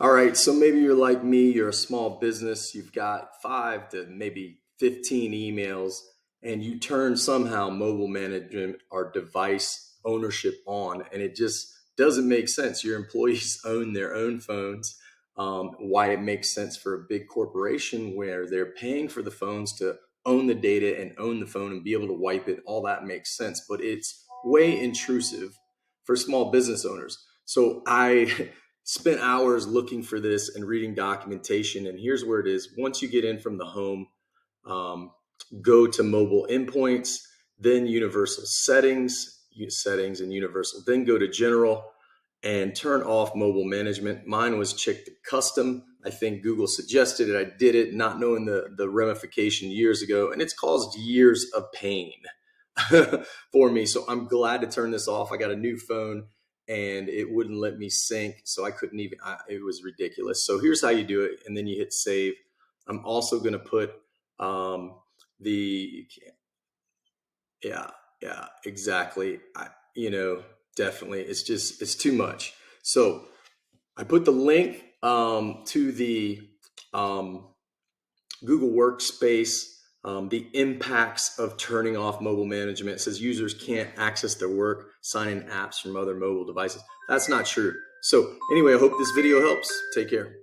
All right, so maybe you're like me, you're a small business, you've got 5 to maybe 15 emails, and you turn somehow mobile management or device ownership on, and it just doesn't make sense. Your employees own their own phones. Why it makes sense for a big corporation where they're paying for the phones to own the data and own the phone and be able to wipe it, all that makes sense, but it's way intrusive for small business owners. So I spent hours looking for this and reading documentation. And here's where it is. Once you get in from the home, um, go to mobile endpoints, then universal settings and universal, then go to general and turn off mobile management. Mine was checked to custom. I think Google suggested it. I did it not knowing the ramification years ago, and it's caused years of pain for me. So I'm glad to turn this off. I got a new phone and it wouldn't let me sync. So I couldn't even, it was ridiculous. So here's how you do it. And then you hit save. I'm also going to put the, yeah, yeah, exactly. Definitely. It's too much. So I put the link to the um, Google Workspace, the impacts of turning off mobile management. It says users can't access their work, sign in apps from other mobile devices. That's not true. So anyway, I hope this video helps. Take care.